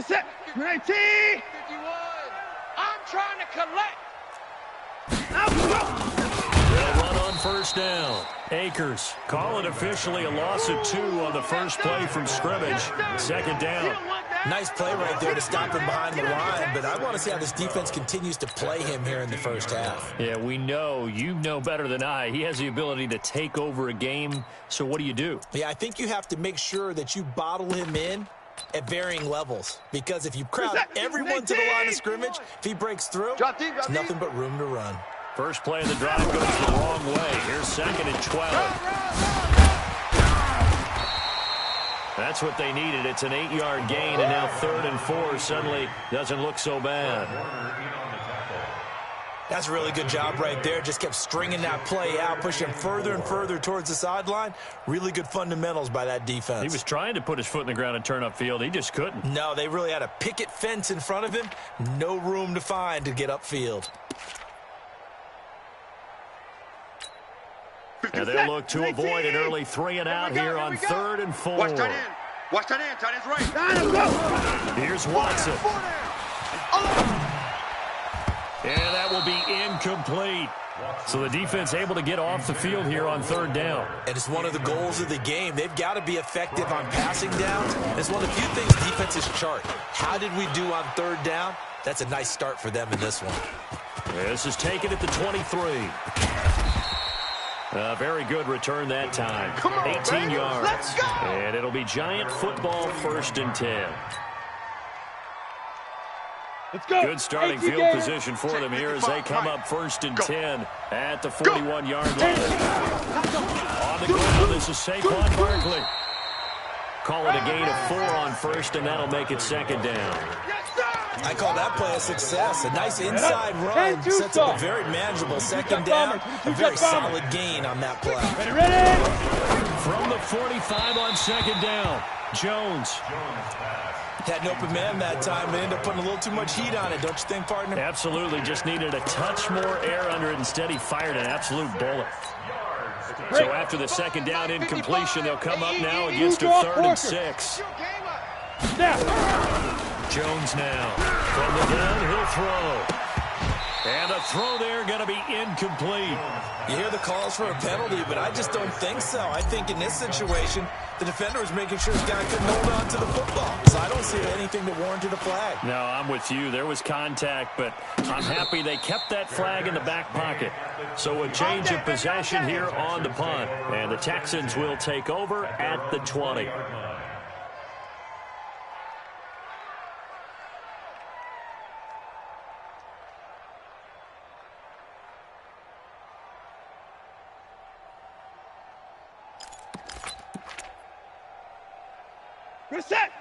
Set. 19. I'm trying to collect. They'll run on first down. Akers call it officially a loss of 2 on the first play from scrimmage. Second down. Nice play right there to stop him behind the line, but I want to see how this defense continues to play him here in the first half. Yeah, we know. You know better than I. He has the ability to take over a game, so what do? Yeah, I think you have to make sure that you bottle him in at varying levels, because if you crowd everyone to the line of scrimmage, if he breaks through, there's nothing but room to run. First play of the drive goes the wrong way. Here's 2nd and 12. That's what they needed. It's an 8-yard gain, and now 3rd and 4 suddenly doesn't look so bad. That's a really good job right there. Just kept stringing that play out, pushing him further and further towards the sideline. Really good fundamentals by that defense. He was trying to put his foot in the ground and turn upfield. He just couldn't. No, they really had a picket fence in front of him. No room to find to get upfield. And they'll look to avoid an early 3 and out here on 3rd and 4. Watch tight end. Watch tight end. Tight end's right. Here's Watson. And that will be incomplete. So the defense able to get off the field here on 3rd down. And it's one of the goals of the game. They've got to be effective on passing downs. It's one of the few things defenses chart. How did we do on 3rd down? That's a nice start for them in this one. This is taken at the 23. Very good return that time. 18 yards. Let's go! And it'll be Giant football, 1st and 10. Let's go. Good starting field position for them here as they come up 1st and 10 at the 41-yard line. On the ground, this is Saquon Barkley. Call it a gain of 4 on 1st, and that'll make it 2nd down. I call that play a success. A nice inside run sets up a very manageable 2nd down. A very solid gain on that play. Ready? From the 45 on 2nd down, Jones. Had an open man that time, but ended up putting a little too much heat on it, don't you think, partner? Absolutely. Just needed a touch more air under it. Instead, he fired an absolute bullet. So after the 2nd down incompletion, they'll come up now against a 3rd and 6. Jones now from the gun, he'll throw. And the throw there going to be incomplete. You hear the calls for a penalty, but I just don't think so. I think in this situation, the defender was making sure his guy couldn't hold on to the football. So I don't see anything that warranted a flag. No, I'm with you. There was contact, but I'm happy they kept that flag in the back pocket. So a change of possession here on the punt. And the Texans will take over at the 20.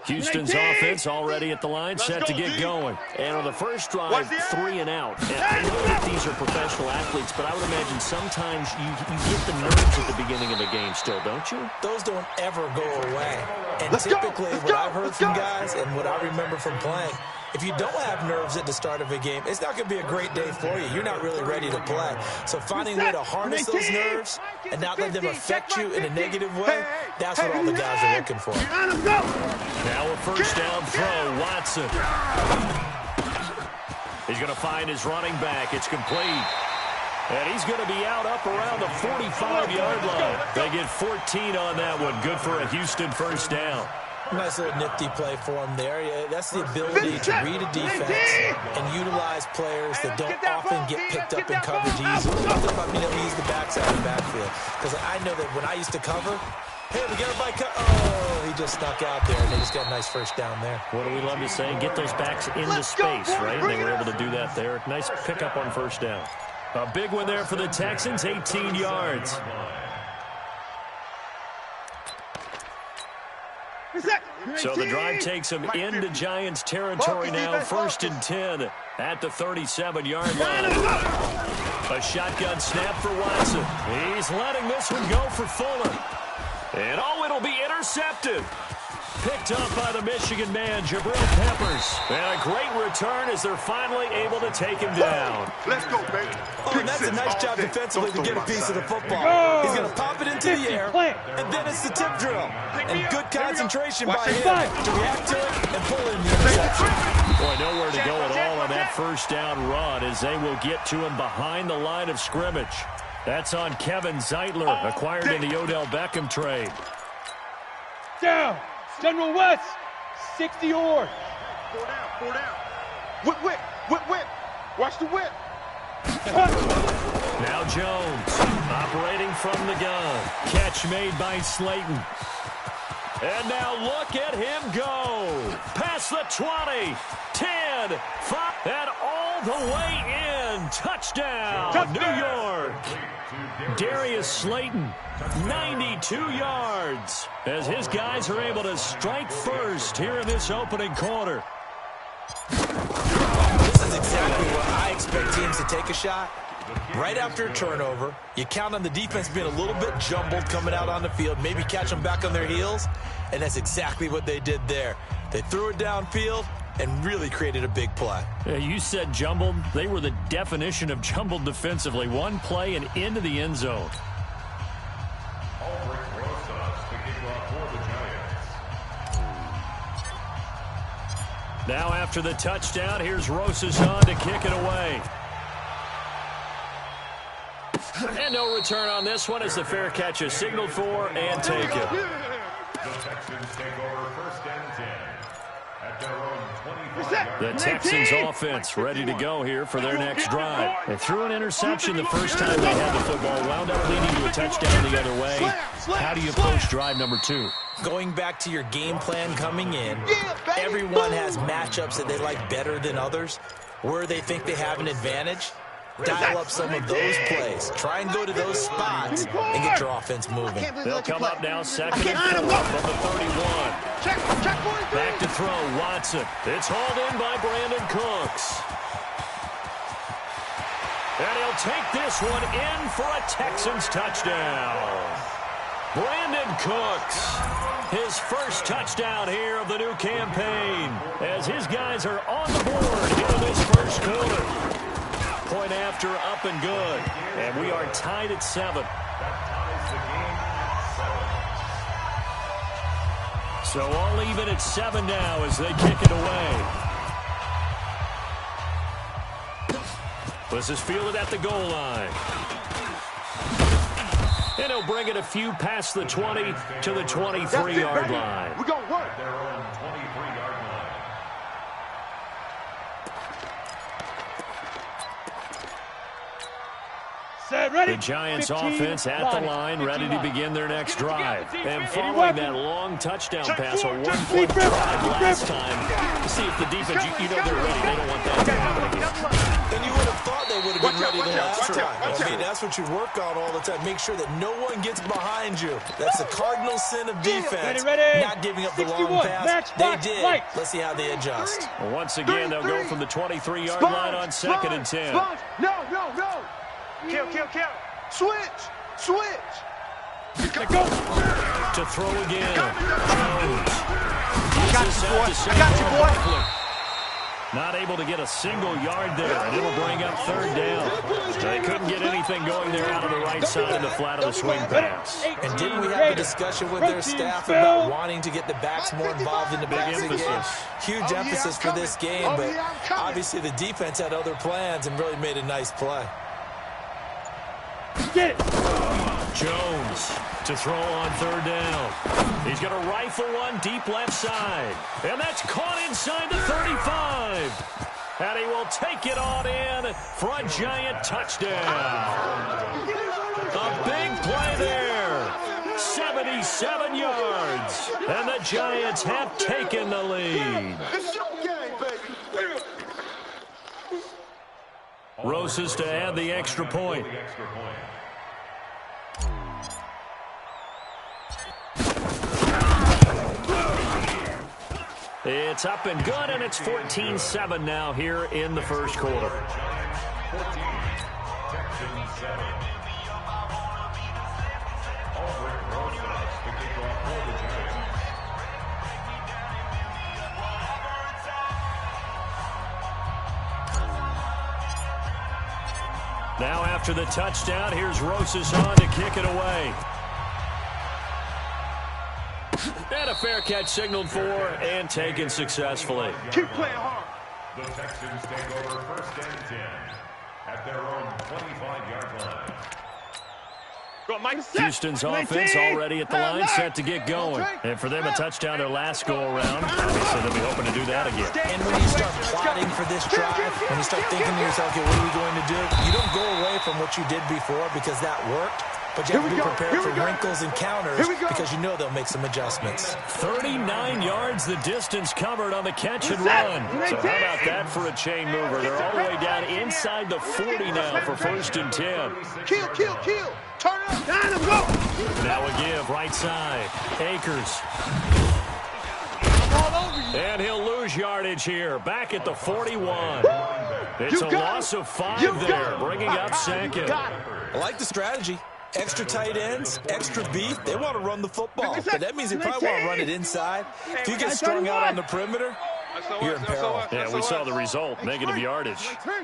Houston's offense already at the line, set to get going. And on the first drive, 3 and out. And I know that these are professional athletes, but I would imagine sometimes you get the nerves at the beginning of a game still, don't you? Those don't ever go away. And typically what I've heard from guys and what I remember from playing, if you don't have nerves at the start of a game, it's not going to be a great day for you. You're not really ready to play. So finding a way to harness those nerves and not let them affect you in a negative way, that's what all the guys are looking for. Now a first down throw, Watson. He's going to find his running back. It's complete. And he's going to be out up around the 45-yard line. They get 14 on that one. Good for a Houston first down. Nice little nifty play for him there. That's the ability to read a defense and utilize players that don't often get picked up in coverage easily. Nothing about me that we use the backside of the backfield. Because I know that when I used to cover, hey, we got everybody cut. Oh, he just snuck out there, and they just got a nice first down there. What do we love to say? Get those backs into space, right? And they were able to do that there. Nice pickup on first down. A big one there for the Texans, 18 yards. So the drive takes them into Giants territory now, 1st and 10 at the 37-yard line. A shotgun snap for Watson. He's letting this one go for Fuller. And oh, it'll be intercepted. Picked up by the Michigan man, Jabril Peppers. And a great return as they're finally able to take him down. Let's go, baby. Oh, and that's a nice job defensively to get a piece of the football. He's going to pop it into the air, and then it's the tip drill. And good concentration by him to react to it and pull in the interception. Boy, nowhere to go at all on that first down run as they will get to him behind the line of scrimmage. That's on Kevin Zeitler, acquired in the Odell Beckham trade. Down. General West. 60 yards. 4 down, 4 down. Whip, whip, whip, whip. Watch the whip. Now Jones, operating from the gun. Catch made by Slayton. And now look at him go. Past the 20, 10, 5, and all the way in. Touchdown, New York. Darius Slayton, 92 yards, as his guys are able to strike first here in this opening quarter. This is exactly where I expect teams to take a shot. Right after a turnover, you count on the defense being a little bit jumbled coming out on the field, maybe catch them back on their heels, and that's exactly what they did there. They threw it downfield and really created a big play. You said jumbled. They were the definition of jumbled defensively. One play and into the end zone. Now after the touchdown, here's Rosas on to kick it away. And no return on this one as the fair catch is signaled for and taken. The Texans take over 1st and 10 at their own 25. The Texans offense ready to go here for their next drive. They threw an interception the first time they had the football, wound up leading to a touchdown the other way. How do you approach drive number 2? Going back to your game plan coming in, everyone has matchups that they like better than others, where they think they have an advantage. Dial up some of those plays. Try and go to those spots and get your offense moving. They'll come up now 2nd and 4 from the 31. Back to throw, Watson. It's hauled in by Brandon Cooks. And he'll take this one in for a Texans touchdown. Brandon Cooks, his first touchdown here of the new campaign, as his guys are on the board here in this first quarter. Point after, up and good. And we are tied at 7. So all even at 7 now as they kick it away. This is fielded at the goal line. And he'll bring it a few past the 20 to the 23-yard line. We're going to work. Their own 23-yard line. The Giants offense at the line, ready to begin their next drive. And following that long touchdown pass, a one-point drive last time, see if the defense, you know they're ready. They don't want that to happen again. And you would have thought they would have been ready the last drive. I mean, that's what you work on all the time. Make sure that no one gets behind you. That's the cardinal sin of defense, not giving up the long pass. They did. Let's see how they adjust. Well, once again, they'll go from the 23-yard line on 2nd and 10. No. Kill. Switch. To throw again. Jones. I got you, boy. Not able to get a single yard there, and it'll bring up 3rd down. They couldn't get anything going there out of the right side in the flat of the swing pass. And didn't we have a discussion with their staff about wanting to get the backs more involved in the passing game? Huge emphasis for this game, but obviously the defense had other plans and really made a nice play. Get it. Jones to throw on 3rd down. He's going to rifle one deep left side. And that's caught inside the 35. And he will take it on in for a Giant touchdown. A big play there. 77 yards. And the Giants have taken the lead. It's your game, baby. Rosas to add the extra point. It's up and good, and it's 14-7 now here in the first quarter. Now after the touchdown, here's Rosas on to kick it away. And a fair catch signaled for and taken successfully. Keep playing hard. The Texans take over 1st and 10 at their own 25-yard line. Houston's offense already at the line, set to get going. And for them, a touchdown their last go-around. Obviously, they'll be hoping to do that again. And when you start plotting for this drive, when you start thinking to yourself, okay, what are we going to do? You don't go away from what you did before because that worked. But you have to be prepared for wrinkles and counters because you know they'll make some adjustments. 39 yards the distance covered on the catch and run. So how about that for a chain mover? They're all the way down inside the 40 now for 1st and 10. Kill. Turn it up. Down and go. Now a give, right side. Akers. And he'll lose yardage here. Back at the 41. It's a loss of 5 there, bringing up 2nd. I like the strategy. Extra tight ends, extra beef. They want to run the football. But that means they probably want to run it inside. If you get strung out on the perimeter, you're in peril. Yeah, we saw the result. Negative yardage. On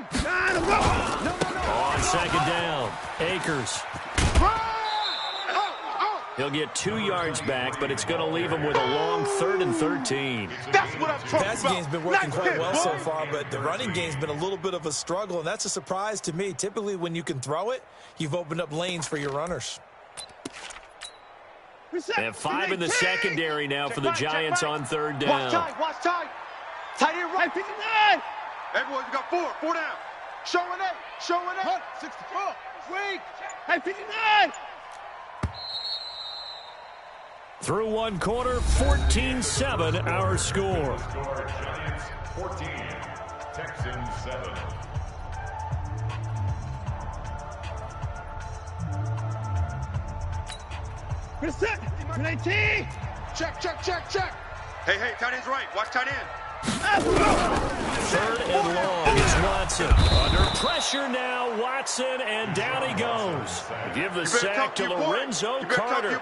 2nd down, Akers. He'll get 2 yards back, but it's going to leave him with a long 3rd and 13. The passing game's been working quite well so far, but the running game's been a little bit of a struggle, and that's a surprise to me. Typically, when you can throw it, you've opened up lanes for your runners. They have 5 in the secondary now for the Giants on 3rd down. Watch time. Tight end right, 59. Everyone, you got 4 down. Showing it. 64. Wait. Hey, 59. Through 1 quarter, 14-7 our score. Giants 14, Texans 7. Reset. 19. Check. Hey, tight end's right. Watch tight end. 3rd and long. It's Watson. Under pressure now, Watson, and down he goes. Give the sack to Lorenzo Carter.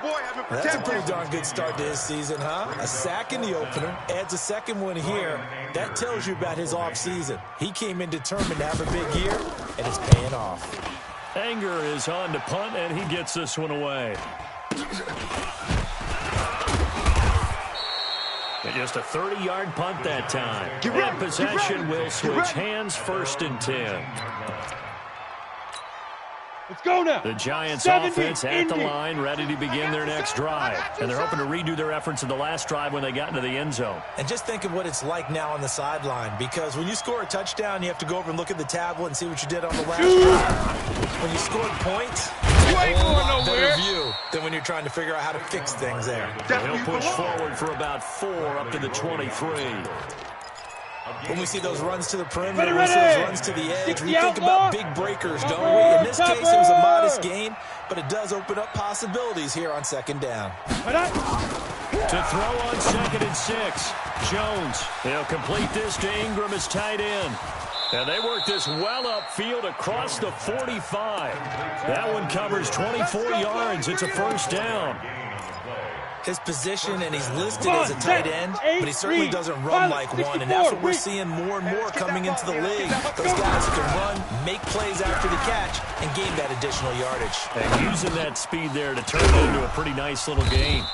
That's a pretty darn good start to his season, huh? A sack in the opener, adds a 2nd one here. That tells you about his offseason. He came in determined to have a big year, and it's paying off. Anger is on to punt, and he gets this one away. And just a 30-yard punt that time. And possession will switch hands, 1st and 10. Let's go now. The Giants offense at the line, ready to begin their next drive. And they're hoping to redo their efforts in the last drive when they got into the end zone. And just think of what it's like now on the sideline, because when you score a touchdown, you have to go over and look at the tablet and see what you did on the last drive. When you scored points, you ain't going nowhere. Better view than when you're trying to figure out how to fix things there. He'll push forward for about 4 up to the 23. When we see those runs to the perimeter, we see those runs to the edge, we think about big breakers, don't we? In this case, it was a modest gain, but it does open up possibilities here on 2nd down. To throw on 2nd and 6, Jones. He'll complete this to Ingram as tight end. And they work this well upfield across the 45. That one covers 24 yards. It's a 1st down. His position, and he's listed as a tight end, but he certainly doesn't run like one, and that's what we're seeing more and more coming into the league. Those guys who can run, make plays after the catch, and gain that additional yardage. And using that speed there to turn it into a pretty nice little gain.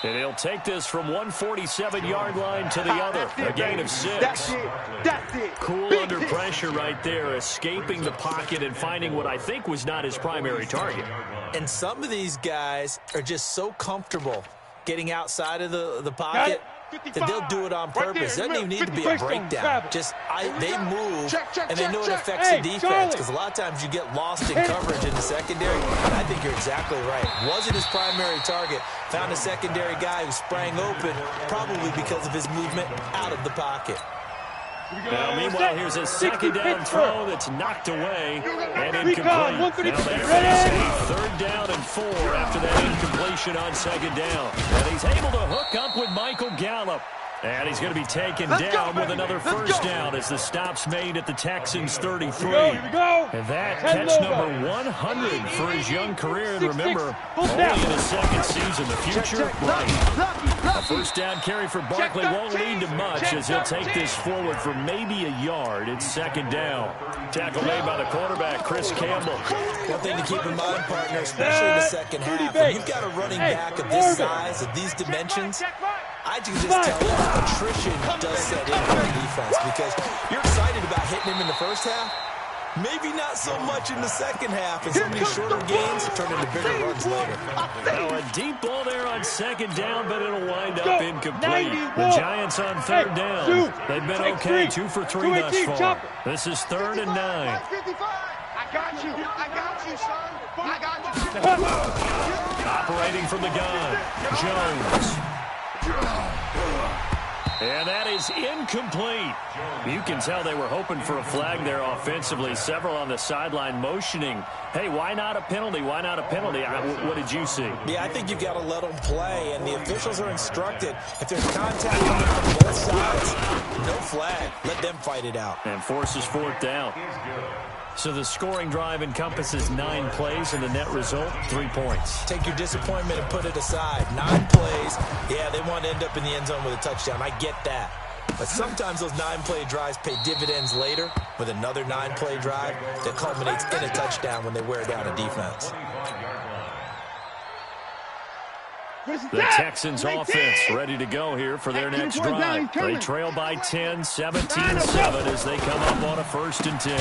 And he'll take this from 147-yard line to the other, a gain of 6. That's it. Cool under pressure right there, escaping the pocket and finding what I think was not his primary target. And some of these guys are just so comfortable getting outside of the pocket that they'll do it on purpose. It doesn't even need to be a breakdown. Just they move, and they know it affects the defense, because a lot of times you get lost in coverage in the secondary. And I think you're exactly right. Wasn't his primary target. Found a secondary guy who sprang open, probably because of his movement out of the pocket. Now, meanwhile, here's a 2nd down throw that's knocked away and incomplete. Now they face a 3rd down and 4 after that incompletion on 2nd down. And he's able to hook up with Michael Gallup. And he's going to be taken down with another first down as the stop's made at the Texans' 33. And that catch number 100 for his young career. And remember, only in his second season, the future bright. A first down carry for Barkley won't lead to much as he'll take this forward for maybe a yard. It's second down. Tackle made by the quarterback, Chris Campbell. One thing to keep in mind, partner, especially in the second half, when you've got a running back of this size, of these dimensions, I can just tell you attrition does set in for the defense because you're excited about hitting him in the first half. Maybe not so much in the second half, and some of these shorter gains turn into bigger runs later. Now a deep ball there on second down, but it'll wind up incomplete. The Giants on third down. They've been okay, 2 for 3 thus far. This is 3rd and 9. I got you, son. I got you. Operating from the gun, Jones. And that is incomplete. You can tell they were hoping for a flag there offensively. Several on the sideline motioning, hey, why not a penalty? Why not a penalty? What did you see? Yeah, I think you've got to let them play, and the officials are instructed. If there's contact coming from both sides, no flag. Let them fight it out. And forces 4th down. So the scoring drive encompasses 9 plays, and the net result, 3 points. Take your disappointment and put it aside. 9 plays. Yeah, they want to end up in the end zone with a touchdown. I get that. But sometimes those 9-play drives pay dividends later with another 9-play drive that culminates in a touchdown when they wear down a defense. The Texans offense ready to go here for their next drive. They trail by 10, 17-7 as they come up on a 1st and 10.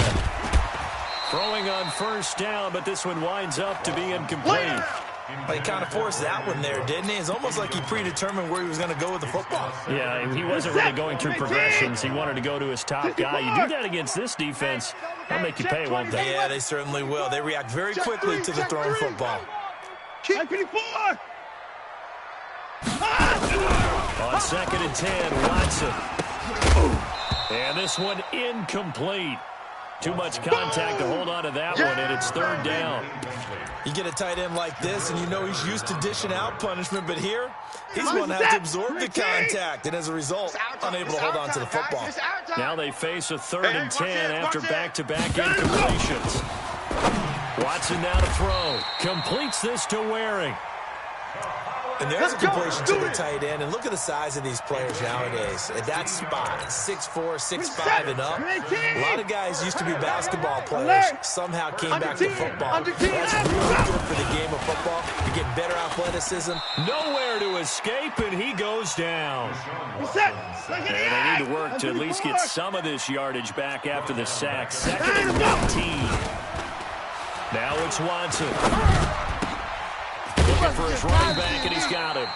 Throwing on first down, but this one winds up to be incomplete. Well, he kind of forced that one there, didn't he? It's almost like he predetermined where he was going to go with the football. Yeah, he wasn't really going through progressions. He wanted to go to his top guy. You do that against this defense, they'll make you pay, won't they? Yeah, they certainly will. They react very quickly to the thrown football. On 2nd and 10, Watson. And this one incomplete. Too much contact to hold on to that one, and it's 3rd down. You get a tight end like this, and you know he's used to dishing out punishment, but here, he's going to have to absorb the contact, and as a result, unable to hold on to the football. Now they face a 3rd and 10 after back-to-back incompletions. Watson now to throw. Completes this to Waring. And there's a completion to the tight end. And look at the size of these players nowadays. At that spot, 6'4", 6'5", and up. A lot of guys used to be basketball players. Somehow came back to football. That's really good for the game of football. You get better athleticism. Nowhere to escape, and he goes down. And they need to work to at least get some of this yardage back after the sack. 2nd and 19. Now it's Watson. Looking for his running back, and he's got him.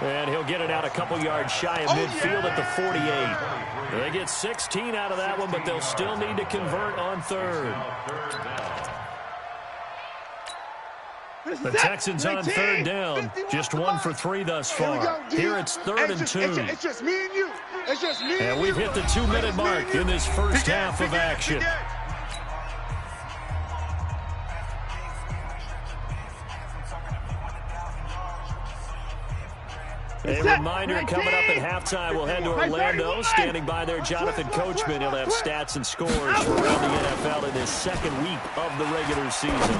And he'll get it out a couple yards shy of midfield at the 48. They get 16 out of that one, but they'll still need to convert on 3rd. The Texans on 3rd down. Just 1 for 3 thus far. Here it's 3rd and 2. It's just me and you. It's just me and you. And we've hit the 2-minute mark in this first half of action. A reminder coming up at halftime, we'll head to Orlando. Standing by there, Jonathan Coachman. He'll have stats and scores for around the NFL in his 2nd week of the regular season.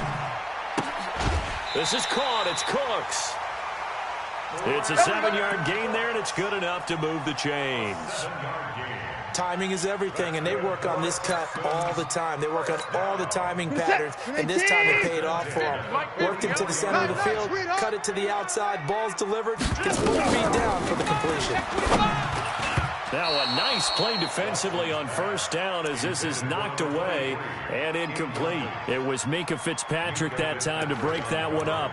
This is caught. It's Cooks. It's a 7-yard gain there, and it's good enough to move the chains. Timing is everything, and they work on this cut all the time. They work on all the timing patterns, and this time it paid off for them. Worked him to the center of the field, cut it to the outside, ball's delivered, gets 1 feet down for the completion. Now a nice play defensively on first down as this is knocked away and incomplete. It was Minkah Fitzpatrick that time to break that one up.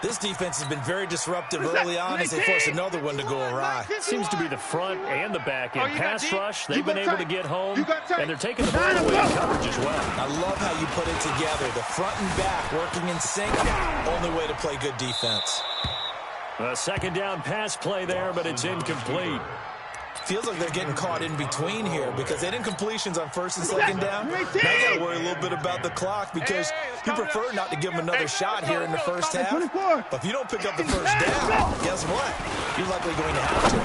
This defense has been very disruptive early on as they force another one to go awry. Seems to be the front and the back end. Pass rush, they've been able to get home, and they're taking the ball away in coverage as well. I love how you put it together. The front and back working in sync. Only way to play good defense. A 2nd down pass play there, but it's incomplete. Feels like they're getting caught in between here because they did incompletions on 1st and 2nd down. Now you got to worry a little bit about the clock because you prefer not to give them another shot here in the first half. But if you don't pick up the first down, guess what? You're likely going to have to.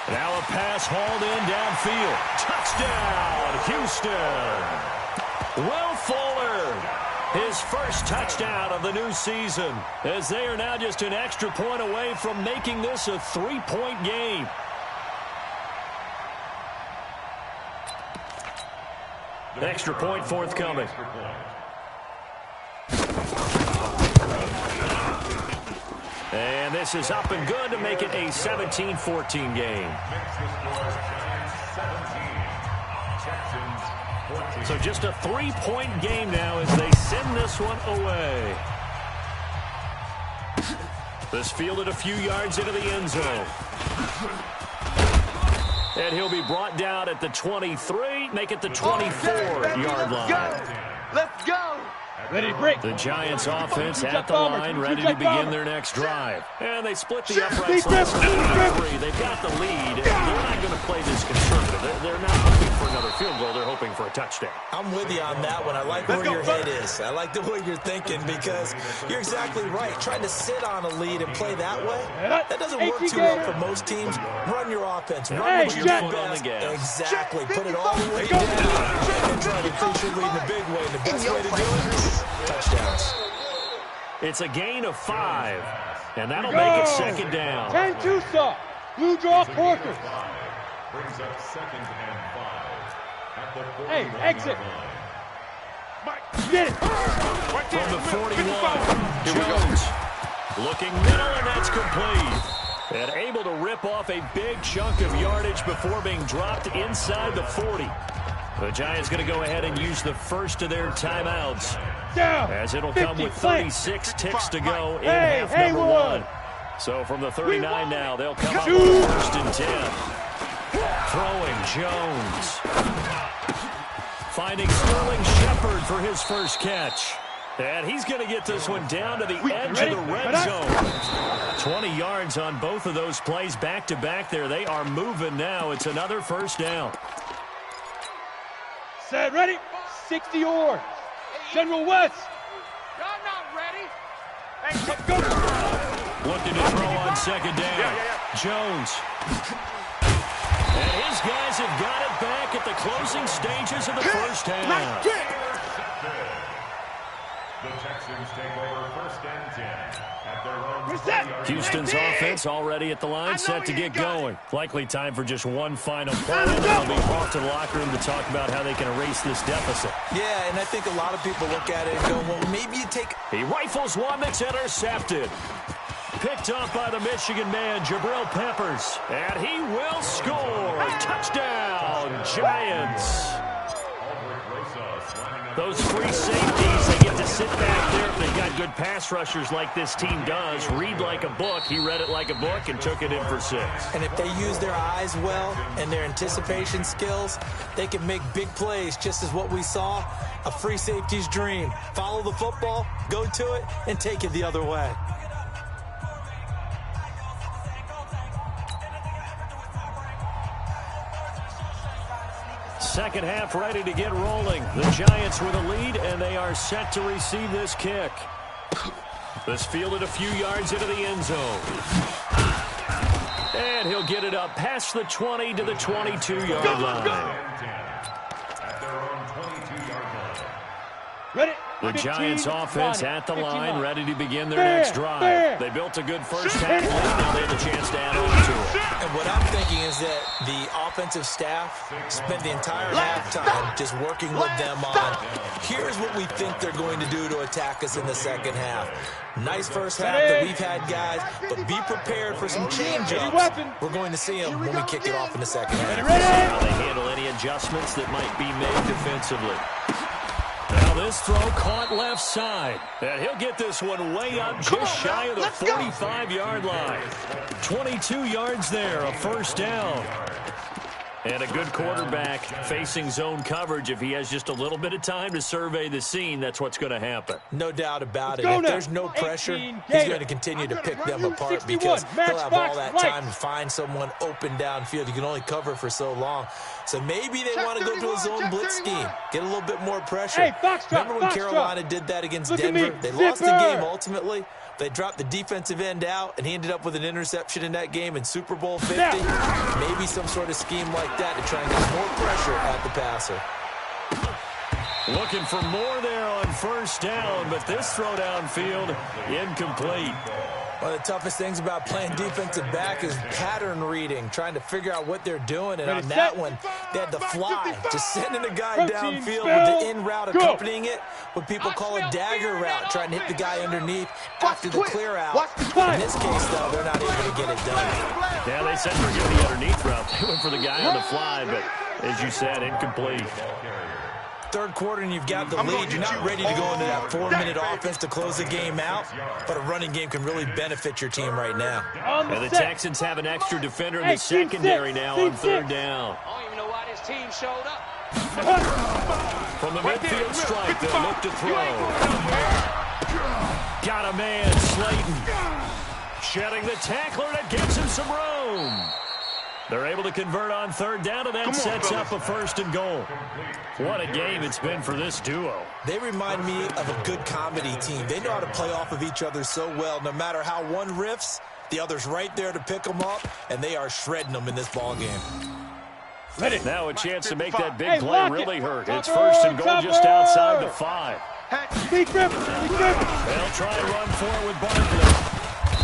Now a pass hauled in downfield. Touchdown, Houston. Will Fuller, his first touchdown of the new season, as they are now just an extra point away from making this a 3-point game. Extra point forthcoming. And this is up and good to make it a 17-14 game. So just a 3-point game now as they send this one away. This fielded a few yards into the end zone. And he'll be brought down at the 23, make it the 24-yard line. Let's go. Ready to break. The Giants offense at the line, ready to begin their next drive. And they split the uprights last time. They've got the lead. They're not going to play this conservative. They're not hoping for another field goal. They're hoping for a touchdown. I'm with you on that one. I like where your head is. I like the way you're thinking because you're exactly right. Trying to sit on a lead and play that way, that doesn't work too well for most teams. Run your offense. Run with your foot on the gas. Exactly. Put it all the way down and try to increase your lead in a big way. And the best way to do it, touchdowns. It's a gain of 5, and that'll make it second down. 10-2 stop. Blue draw Porter. Brings up 2nd and 5 at the 41 Hey, exit. Get it. From the 41, Jones looking middle, and that's complete. And able to rip off a big chunk of yardage before being dropped inside the 40. The Giants going to go ahead and use the first of their timeouts, as it'll come with 36 ticks to go in half number 1. So from the 39 now, they'll come up with 1st and 10. Throwing Jones. Finding Sterling Shepard for his first catch. And he's going to get this one down to the edge of the red zone. 20 yards on both of those plays back-to-back there. They are moving now. It's another first down. Set, ready? 60 yards. General West. Y'all not ready. Hey, let's go. Looking to throw on second down. Jones. And his guys have got it back at the closing stages of the first half. The Texans take over 1st and 10 at their own. Houston's offense already at the line, set to get going. Likely time for just one final play, and they'll be off to the locker room to talk about how they can erase this deficit. Yeah, and I think a lot of people look at it and go, well, maybe you take... He rifles one that's intercepted. Picked off by the Michigan man, Jabril Peppers. And he will score. Touchdown, Giants. Those free safeties, they get to sit back there. They've got good pass rushers like this team does. Read like a book. He read it like a book and took it in for 6. And if they use their eyes well and their anticipation skills, they can make big plays, just as what we saw, a free safety's dream. Follow the football, go to it, and take it the other way. Second half ready to get rolling. The Giants with a lead, and they are set to receive this kick. This fielded a few yards into the end zone. And he'll get it up past the 20 to the 22-yard line. At their own 22-yard line. Ready? The Giants offense at the line, ready to begin their next drive. They built a good first half lead. Now they have a chance to add on to it. And what I'm thinking is that the offensive staff spent the entire halftime just working with them on, here's what we think they're going to do to attack us in the second half. Nice first half that we've had, guys, but be prepared for some change-ups. We're going to see them when we kick it off in the second half. How they handle any adjustments that might be made defensively. Now this throw caught left side. And he'll get this one way up just shy of the 45-yard line. 22 yards there, a first down. And a good quarterback facing zone coverage. If he has just a little bit of time to survey the scene, that's what's going to happen. No doubt about it. If there's no pressure, he's going to continue to pick them apart because he'll have all that time to find someone open downfield. You can only cover for so long. So maybe they want to go to a zone blitz scheme, get a little bit more pressure. Remember when Carolina did that against Denver? They lost the game ultimately, They dropped the defensive end out, and he ended up with an interception in that game in Super Bowl 50. Maybe some sort of scheme like that to try and get more pressure at the passer. Looking for more there on first down, but this throw downfield incomplete. One of the toughest things about playing defensive back is pattern reading, trying to figure out what they're doing. And on that one, they had to fly, just sending a guy downfield with the in route accompanying it, what people call a dagger route, trying to hit the guy underneath after the clear out. In this case, though, they're not able to get it done. Yeah, they said forget the underneath route. They went for the guy on the fly, but as you said, incomplete. Third quarter and you've got the lead. You're not ready to go into that 4-minute offense to close the game out, but a running game can really benefit your team right now. And the Texans have an extra defender in the secondary now on third down. I don't even know why this team showed up. From the midfield strike, they'll look to throw. Got a man, Slayton. Shedding the tackler, that gives him some room. They're able to convert on third down, and that sets up a 1st and goal. What a game it's been for this duo. They remind me of a good comedy team. They know how to play off of each other so well. No matter how one riffs, the other's right there to pick them up, and they are shredding them in this ball game. Now a chance to make that big play really hurt. It's 1st and goal just outside the 5. They'll try and run forward with Barkley.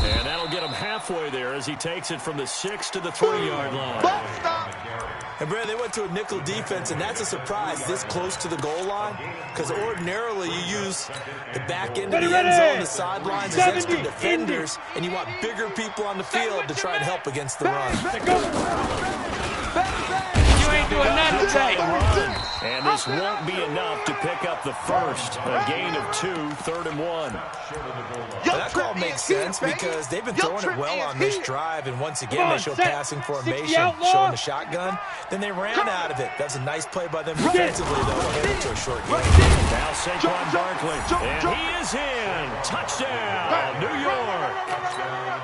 And that'll get him halfway there as he takes it from the 6 to the 3-yard line. And, Brad, they went to a nickel defense, and that's a surprise this close to the goal line, because ordinarily you use the back end of the end zone, the sidelines as extra defenders, and you want bigger people on the field to try and help against the run. You ain't doing nothing today. And this won't be enough to pick up the first. A gain of 2, 3rd and 1. Well, that call makes sense because they've been throwing it well on this drive, and once again they show passing formation, showing the shotgun. Then they ran out of it. That's a nice play by them defensively, though, to get it to a short game. Now Saquon Barkley, and he is in. Touchdown, New York.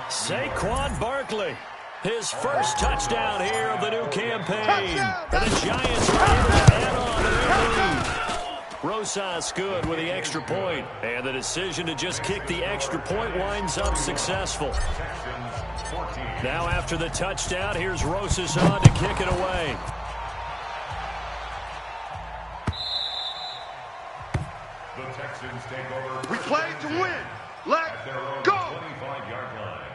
Saquon Barkley. His first touchdown here of the new campaign. And the Giants are able to add on to their lead. Rosas good with the extra point. And the decision to just kick the extra point winds up successful. Now after the touchdown, here's Rosas on to kick it away. The Texans take over. We play to win. Let's go. 25-yard line.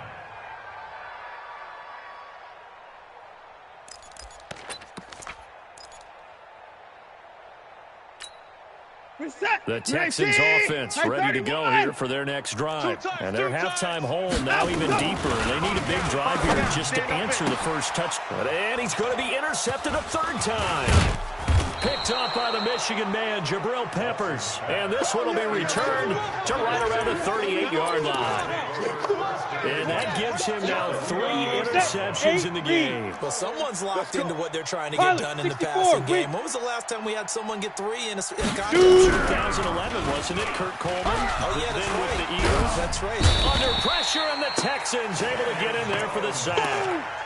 The Texans offense ready to go here for their next drive. And their halftime hole now even deeper. They need a big drive here just to answer the first touchdown. And he's going to be intercepted a 3rd time. Picked off by the Michigan man, Jabril Peppers. And this one will be returned to right around the 38-yard line. And that gives him now 3 interceptions in the game. Well, someone's locked into what they're trying to get done in the passing game. When was the last time we had someone get 3 in a contest? 2011, wasn't it, Kurt Coleman? Oh, yeah, that's then right. With the Eagles. That's right. Under pressure, and the Texans able to get in there for the sack.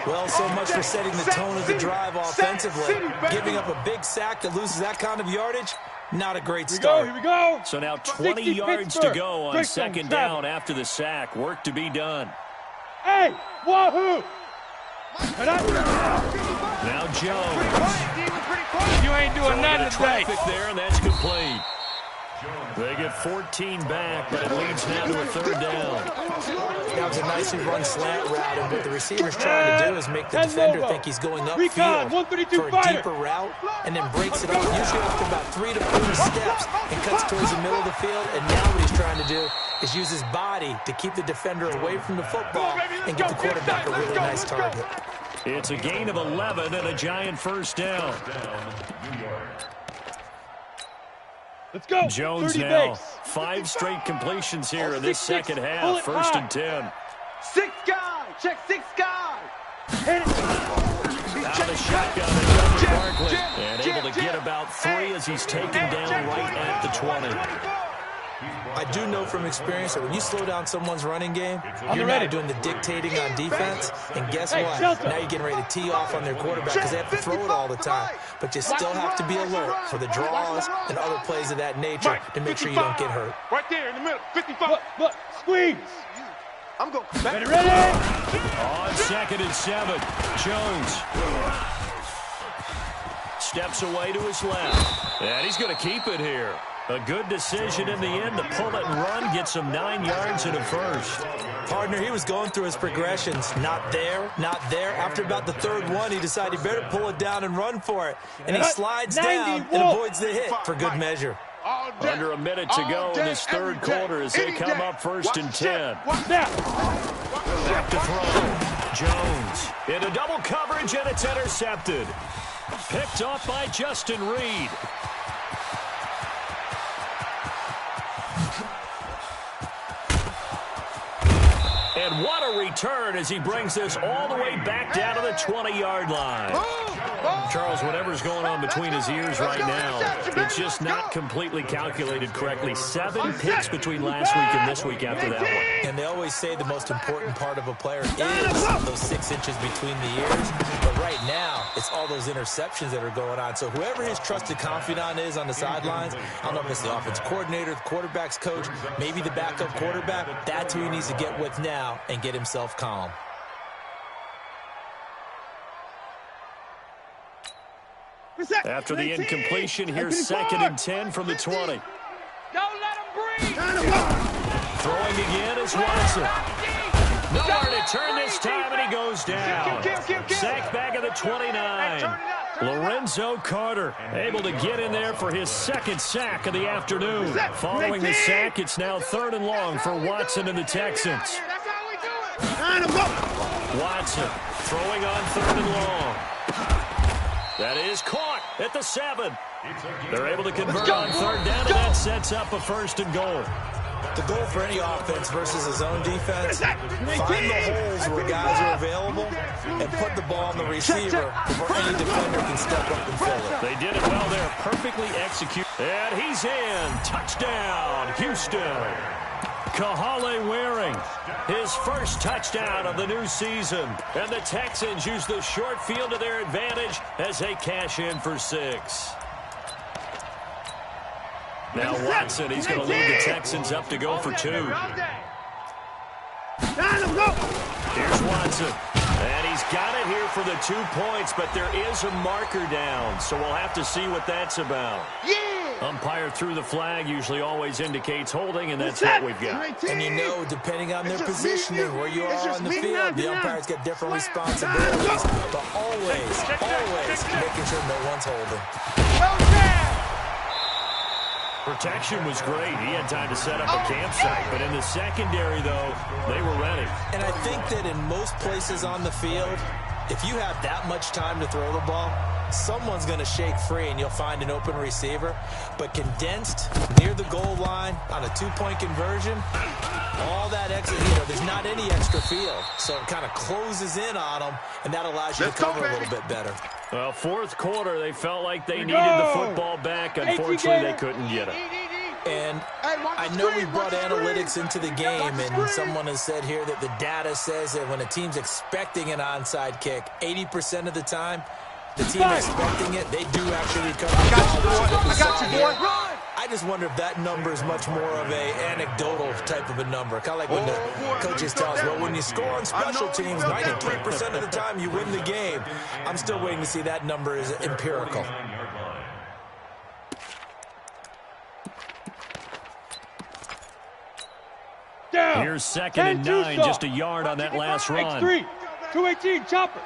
Well, so much for setting the tone of the drive offensively. Giving up a big sack that loses that kind of yardage, not a great start. Here we go. So now 20 yards to go on 2nd down after the sack. Work to be done. Hey, wahoo! Now Jones. You ain't doing nothing today. Traffic there, and that's complete. They get 14 back, but it leads now to a 3rd down. That was a nicely run slant route, and what the receiver's trying to do is make the defender think he's going upfield for a deeper route, and then breaks it up, usually after about 3 to 4 steps, and cuts towards the middle of the field. And now what he's trying to do is use his body to keep the defender away from the football and give the quarterback a really nice target. It's a gain of 11 and a giant 1st down. Let's go. Jones now. 5 straight completions here in this second half. 1st and 10. 6 guy. Check 6 guy. Hit it. Out of the shotgun to Barkley. And able to get about 3 as he's taken down right at the 20. I do know from experience that when you slow down someone's running game, you're not doing the dictating on defense. And guess what? Now you're getting ready to tee off on their quarterback because they have to throw it all the time. But you still have to be alert for the draws and other plays of that nature to make sure you don't get hurt. Right there in the middle. 55. Look, squeeze. I'm going. Ready. On 2nd and 7, Jones steps away to his left. And he's going to keep it here. A good decision in the end to pull it and run, get some 9 yards and a first. Partner, he was going through his progressions. Not there, not there. After about the third one, he decided he better pull it down and run for it. And he slides down and avoids the hit for good measure. Under a minute to go in this third quarter as they come up 1st and 10. Back to throw. Jones into double coverage, and it's intercepted. Picked off by Justin Reed. And what a return as he brings this all the way back down to the 20-yard line. Charles, whatever's going on between his ears right now, it's just not completely calculated correctly. 7 picks between last week and this week after that one. And they always say the most important part of a player is those 6 inches between the ears. But right now, it's all those interceptions that are going on. So whoever his trusted confidant is on the sidelines, I don't know if it's the offensive coordinator, the quarterback's coach, maybe the backup quarterback, that's who he needs to get with now and get himself calm. After the incompletion, here's 2nd and 10 from the 20. Don't let him breathe. Throwing again is Watson. Nowhere to turn this time, and he goes down. Sacked back at the 29. Lorenzo Carter able to get in there for his 2nd sack of the afternoon. Following the sack, it's now 3rd and long for Watson and the Texans. Watson throwing on 3rd and long. That is caught at the 7. They're able to convert on 3rd down, and that sets up a 1st and goal. The goal for any offense versus his own defense, find the holes where guys are available and put the ball on the receiver before any defender can step up and fill it. They did it well there, perfectly executed. And he's in. Touchdown, Houston. Kahale Waring, his first touchdown of the new season. And the Texans use the short field to their advantage as they cash in for 6. Now Watson, he's going to lead the Texans up to go for 2. Here's Watson. And he's got it here for the 2 points, but there is a marker down, so we'll have to see what that's about. Umpire threw the flag, usually always indicates holding, and that's what we've got. And you know, depending on their positioning, where you are on the field, the umpires get different responsibilities, but always making sure no one's holding. Protection was great. He had time to set up a campsite, but in the secondary, though, they were ready. And I think that in most places on the field, if you have that much time to throw the ball, someone's going to shake free and you'll find an open receiver. But condensed near the goal line on a 2-point conversion, all that extra, there's not any extra field. So it kind of closes in on them, and that allows you to cover a little bit better. Well, 4th quarter, they felt like they needed the football back. Unfortunately, they couldn't get it. And I know we brought analytics into the game, and someone has said here that the data says that when a team's expecting an onside kick, 80% of the time, the team expecting it, they do actually recover. I got you, boy. I just wonder if that number is much more of a anecdotal type of a number. Kind of like when the coaches tell us, well, when you score on special teams, 93% of the time you win the game. I'm still waiting to see that number is empirical. Here's 2nd and 9, just a yard on that last run. X3, 218, chopper.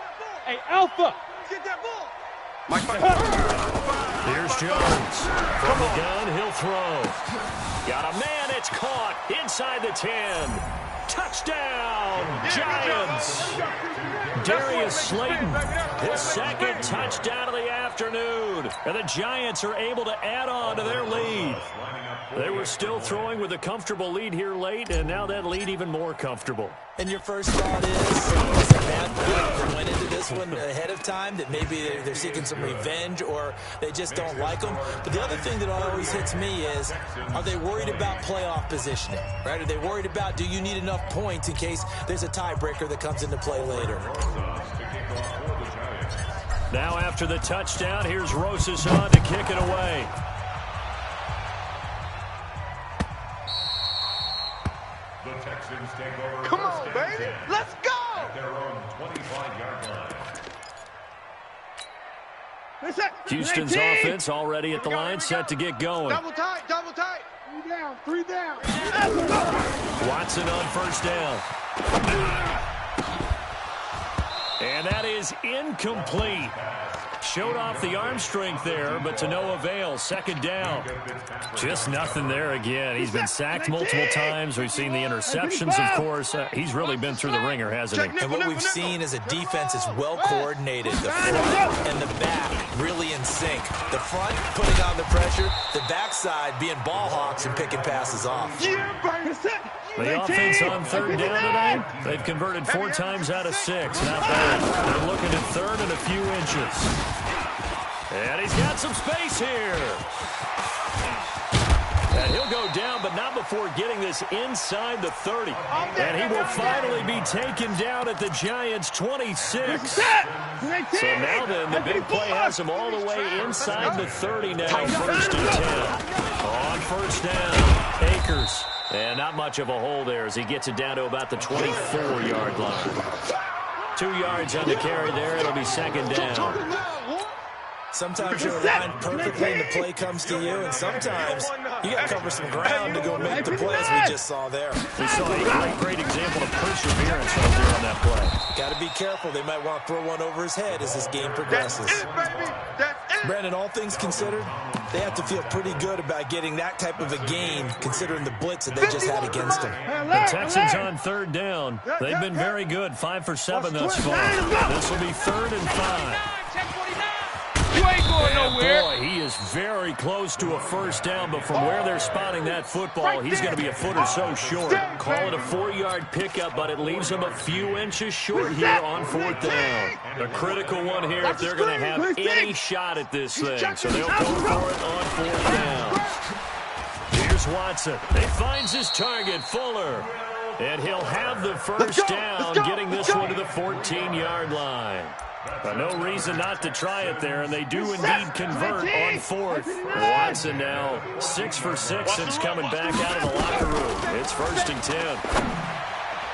Hey, Alpha. Here's Jones. From the gun, he'll throw. Got a man, it's caught inside the 10. Touchdown, Giants. Darius Slayton, his 2nd touchdown of the afternoon. afternoon. And the Giants are able to add on to their lead. They were still throwing with a comfortable lead here late, and now that lead even more comfortable. And your first thought is it Matt went into this one ahead of time, that maybe they're seeking some revenge or they just don't like them? But the other thing that always hits me is, are they worried about playoff positioning, right? Are they worried about, do you need enough points in case there's a tiebreaker that comes into play later? Now after the touchdown, here's Rosas on to kick it away. The Texans take over. Come on, baby. Let's go. At their own 25-yard line. Houston's offense already at the line, set to get going. Double tight, double tight. 3 down. Watson on first down. And that is incomplete. Showed off the arm strength there, but to no avail. Second down. Just nothing there again. He's been sacked multiple times. We've seen the interceptions, of course. He's really been through the ringer, hasn't he? And what we've seen is a defense is well coordinated. The front and the back really in sync. The front putting on the pressure. The backside being ball hawks and picking passes off. The offense on third down today, they've converted 4 times out of 6. Not bad. They're looking at third and a few inches. And he's got some space here. And he'll go down, but not before getting this inside the 30. And he will finally be taken down at the Giants' 26. So now then, the big play has him all the way inside the 30 now, first and 10. On first down, Akers. And not much of a hole there as he gets it down to about the 24-yard line. 2 yards on the carry there. It'll be second down. Sometimes you're aligned perfectly and the play comes to you, and sometimes you got to cover some ground to go make the play, as we just saw there. We saw a great example of perseverance right there on that play. Got to be careful. They might want to throw one over his head as this game progresses. Brandon, all things considered, they have to feel pretty good about getting that type of a gain, considering the blitz that they just had against them. The Texans on third down. They've been very good, 5 for 7 thus far. This will be 3rd and 5. You ain't going nowhere. Boy, he is very close to a first down, but from where they're spotting that football, he's going to be a foot or so short. Call it a 4-yard pickup, but it leaves him a few inches short here on 4th down. A critical one here if they're going to have any shot at this thing. So they'll go for it on 4th down. Here's Watson. He finds his target, Fuller. And he'll have the first down, getting this one to the 14-yard line. No reason not to try it there, and they do indeed convert on 4th. Watson now 6 for 6 since coming back out of the locker room. It's 1st and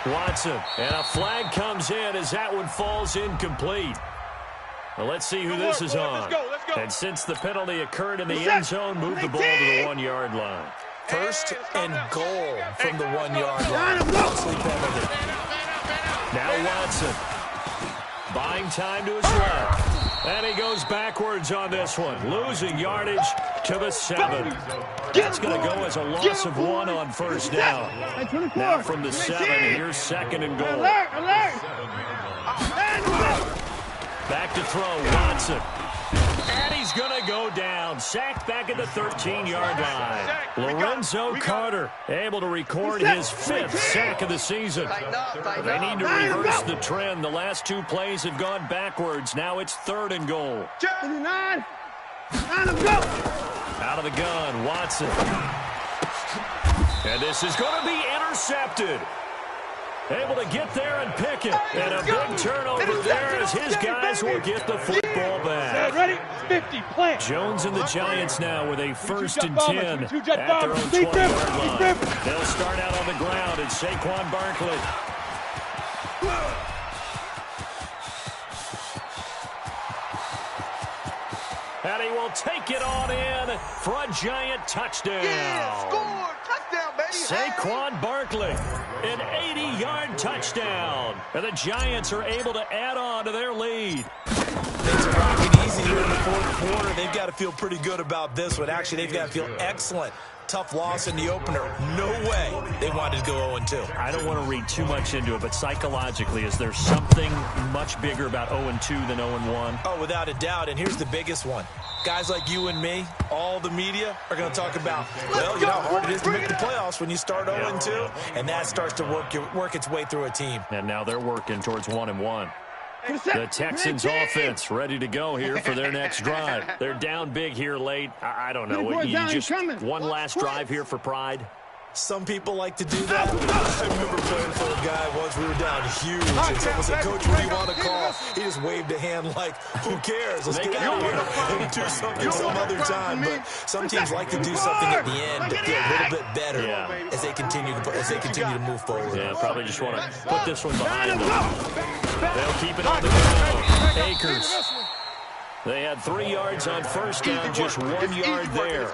10. Watson, and a flag comes in as that one falls incomplete. Well, let's see who this is on. And since the penalty occurred in the end zone, move the ball to the 1-yard line. 1st and goal from the 1-yard line. Costly penalty. Now Watson. Buying time to his left. And he goes backwards on this one. Losing yardage to the 7. That's going to go as a loss of 1 on first down. Now from the 7, here's 2nd and goal. Back to throw, Watson. And he's going to go down. Sacked back at the 13-yard line. Lorenzo Carter able to record his 5th sack of the season. They need to reverse the trend. The last 2 plays have gone backwards. Now it's 3rd and goal. Out of the gun, Watson. And this is going to be intercepted. Able to get there and pick it. And a big turnover there as his guys will get the football back. Ready? 50, plant. Jones and the Giants now with a 1st and 10 at their own 20-yard line. They'll start out on the ground, and Saquon Barkley. And he will take it on in for a Giant touchdown. Yeah, score! Touchdown, baby! Saquon Barkley, an 80-yard touchdown. And the Giants are able to add on to their lead. Things are rocking easy here in the 4th quarter. They've got to feel pretty good about this one. Actually, they've got to feel excellent tough loss in the opener. No way they wanted to go 0-2. I don't want to read too much into it, but psychologically, is there something much bigger about 0-2 than 0-1? Oh, without a doubt, and here's the biggest one. Guys like you and me, all the media, are going to talk about, well, you know how hard it is to make the playoffs when you start 0-2, and that starts to work its way through a team. And now they're working towards 1-1. The Texans offense ready to go here for their next drive. They're down big here late. I don't know. You just one last drive here for pride. Some people like to do that. I remember playing for a guy once. We were down huge, and someone said, "Coach, what do you want to call?" He just waved a hand like, "Who cares? Let's get out of here and do something some other time." But some teams like to do something at the end to feel a little bit better as they continue to move forward. Yeah, probably just want to put this one behind them. They'll keep it on the ground. Akers. They had 3 yards on first down, just 1 yard there.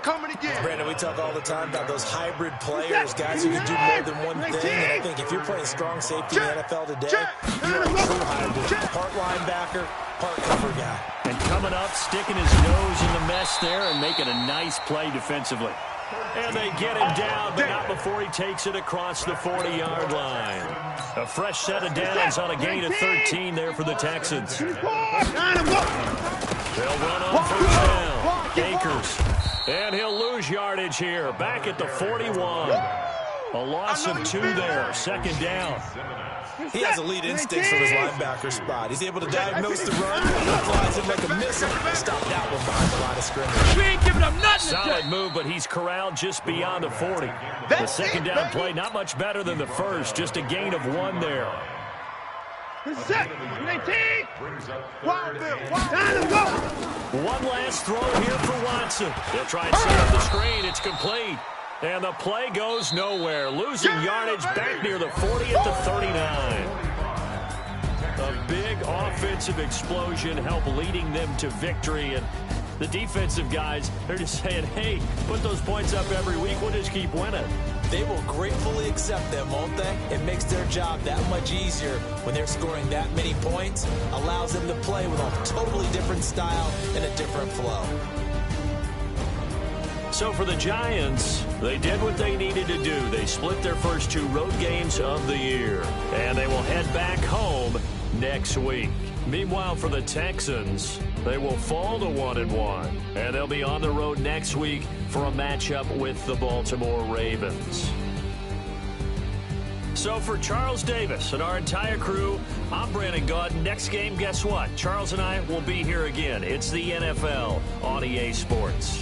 Brandon, we talk all the time about those hybrid players, guys who can do more than one thing. And I think if you're playing strong safety in the NFL today, you're a true hybrid. Part linebacker, part cover guy. And coming up, sticking his nose in the mess there and making a nice play defensively. And they get him down, but not before he takes it across the 40-yard line. A fresh set of downs on a gain of 13 there for the Texans. They'll run on first down. Akers. And he'll lose yardage here. Back at the 41. A loss of 2 there. Second down. He has elite instincts from his linebacker spot. He's able to diagnose the run, flies it like a missile, stop that one behind the line of scrimmage. We ain't giving up nothing. Solid move, but he's corralled just beyond the 40. The second down play, not much better than the first. Just a gain of 1 there. One last throw here for Watson. They'll try and set up the screen. It's complete. And the play goes nowhere. Losing yardage back near the 40 at the 39. A big offensive explosion helped leading them to victory. And the defensive guys, they're just saying, hey, put those points up every week. We'll just keep winning. They will gratefully accept them, won't they? It makes their job that much easier when they're scoring that many points. Allows them to play with a totally different style and a different flow. So for the Giants, they did what they needed to do. They split their first 2 road games of the year, and they will head back home next week. Meanwhile, for the Texans, they will fall to 1-1, and they'll be on the road next week for a matchup with the Baltimore Ravens. So for Charles Davis and our entire crew, I'm Brandon Gaudin. Next game, guess what? Charles and I will be here again. It's the NFL on EA Sports.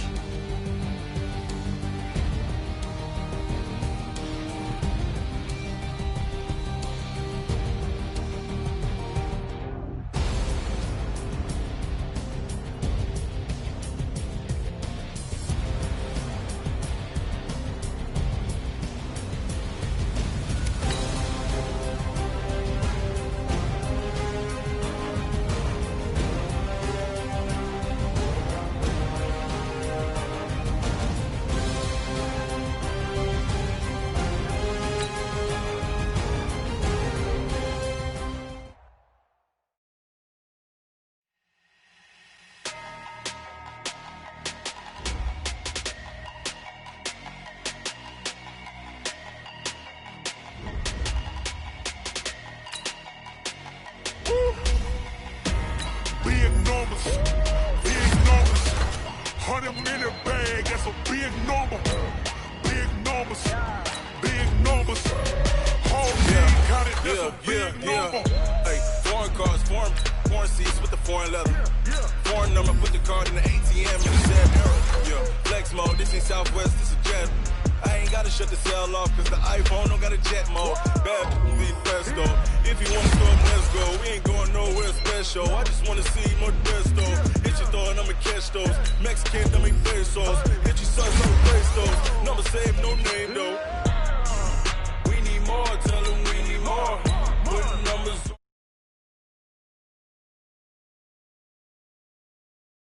Mexican, dummy pesos. Hit you so